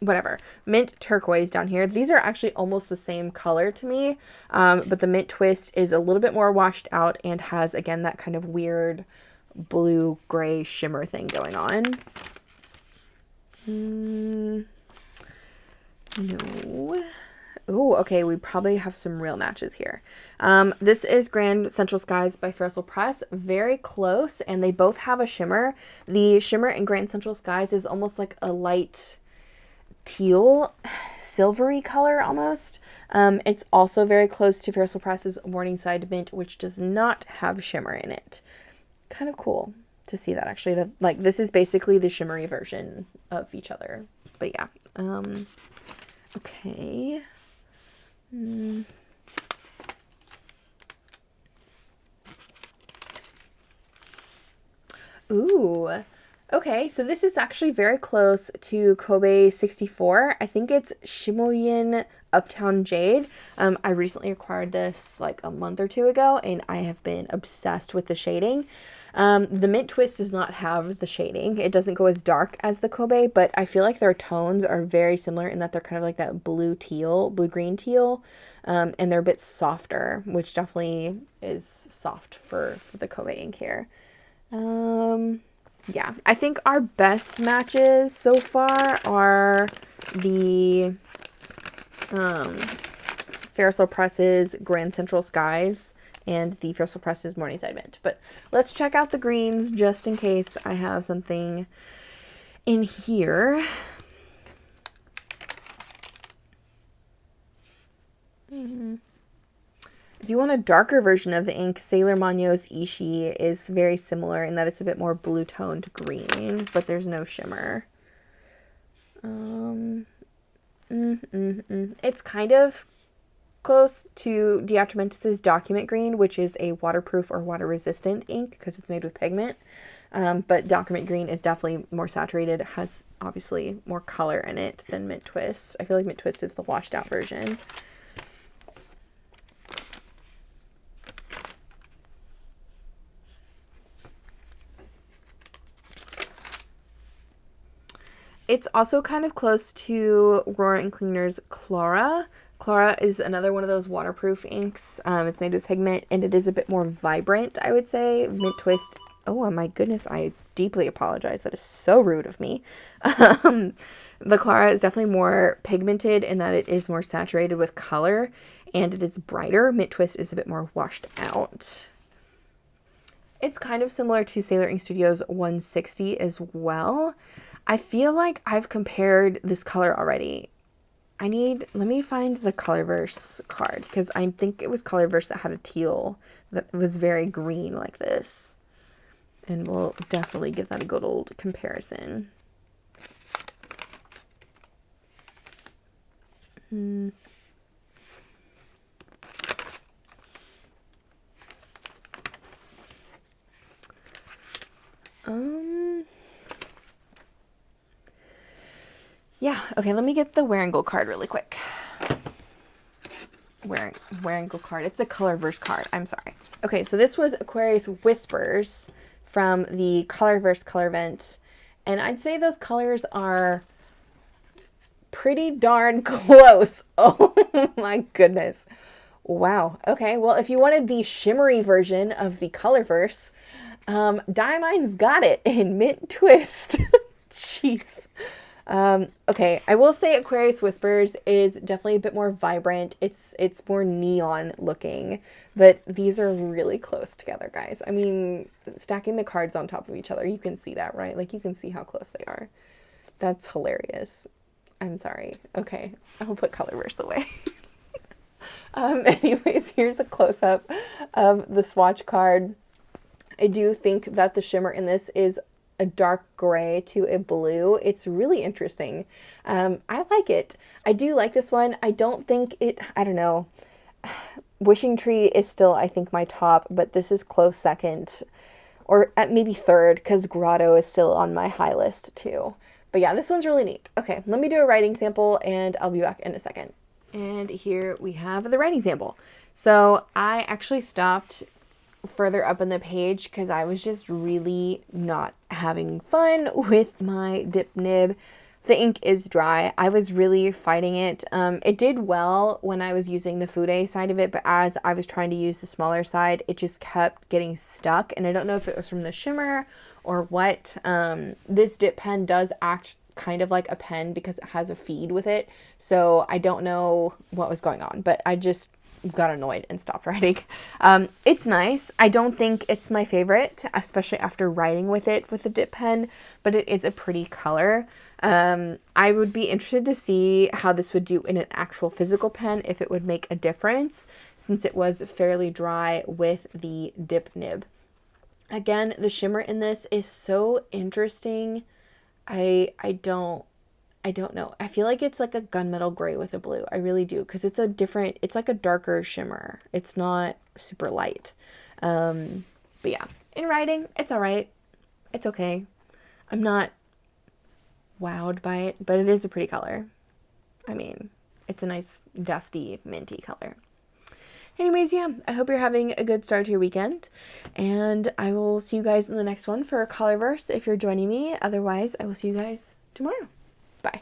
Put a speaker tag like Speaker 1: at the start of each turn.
Speaker 1: whatever, mint turquoise down here. These are actually almost the same color to me, but the mint twist is a little bit more washed out and has, again, that kind of weird blue gray shimmer thing going on. No. Oh, okay, we probably have some real matches here. This is Grand Central Skies by Ferrisol Press. Very close, and they both have a shimmer. The shimmer in Grand Central Skies is almost like a light teal, silvery color almost. It's also very close to Fairysoul Press's Morningside Mint, which does not have shimmer in it. Kind of cool to see that, actually. That, like, this is basically the shimmery version of each other. But yeah. Okay. Ooh. Okay, so this is actually very close to Kobe 64. I think it's Shimoyun Uptown Jade. I recently acquired this like a month or two ago, and I have been obsessed with the shading. The Mint Twist does not have the shading. It doesn't go as dark as the Kobe, but I feel like their tones are very similar in that they're kind of like that blue-green teal, and they're a bit softer, which definitely is soft for the Kobe ink here. Yeah, I think our best matches so far are the Fairysoul Press's Grand Central Skies and the Fairysoul Press's Morningside Mint. But let's check out the greens just in case I have something in here. If you want a darker version of the ink, Sailor Manyo's 𝗬𝗍 is very similar in that it's a bit more blue toned green, but there's no shimmer. It's kind of close to 𝗬𝗏𝗏𝐻𝗏𝗏𝐻's Document Green, which is a waterproof or water resistant ink because it's made with pigment. But Document Green is definitely more saturated, has obviously more color in it than Mint Twist. I feel like Mint Twist is the washed out version. It's also kind of close to Rohrer & Klinger's Clara. Clara is another one of those waterproof inks. It's made with pigment, and it is a bit more vibrant, I would say. Mint Twist, oh my goodness, I deeply apologize. That is so rude of me. The Clara is definitely more pigmented in that it is more saturated with color, and it is brighter. Mint Twist is a bit more washed out. It's kind of similar to Sailor Ink Studios 160 as well. I feel like I've compared this color already. Let me find the Colorverse card, because I think it was Colorverse that had a teal that was very green like this. And we'll definitely give that a good old comparison. Yeah, okay, let me get the Wearingeul card really quick. Wearingeul card. It's the Colorverse card. I'm sorry. Okay, so this was Aquarius Whispers from the Colorverse Colorvent. And I'd say those colors are pretty darn close. Oh my goodness. Wow. Okay, well, if you wanted the shimmery version of the Colorverse, Diamine's got it in Mint Twist. Jeez. Okay, I will say Aquarius Whispers is definitely a bit more vibrant. It's more neon looking, but these are really close together, guys. I mean, stacking the cards on top of each other, you can see that, right? Like, you can see how close they are. That's hilarious. I'm sorry. Okay, I'll put Colorverse away. Anyways, here's a close-up of the swatch card. I do think that the shimmer in this is a dark gray to a blue. It's really interesting. I like it. I do like this one. I don't think it, I don't know. Wishing Tree is still, I think, my top, but this is close second, or at maybe third, because Grotto is still on my high list too. But yeah, this one's really neat. Okay, let me do a writing sample and I'll be back in a second. And here we have the writing sample. So I actually stopped further up on the page because I was just really not having fun with my dip nib. The ink is dry. I was really fighting it. It did well when I was using the Fude side of it, but as I was trying to use the smaller side, it just kept getting stuck, and I don't know if it was from the shimmer or what. This dip pen does act kind of like a pen because it has a feed with it, so I don't know what was going on, but I just got annoyed and stopped writing. It's nice. I don't think it's my favorite, especially after writing with it with a dip pen, but it is a pretty color. I would be interested to see how this would do in an actual physical pen, if it would make a difference, since it was fairly dry with the dip nib. Again, the shimmer in this is so interesting. I don't know. I feel like it's like a gunmetal gray with a blue. I really do, because it's it's like a darker shimmer. It's not super light. But yeah, in writing, it's all right. It's okay. I'm not wowed by it, but it is a pretty color. I mean, it's a nice dusty minty color. Anyways, yeah, I hope you're having a good start to your weekend, and I will see you guys in the next one for Colorverse if you're joining me. Otherwise, I will see you guys tomorrow. Bye.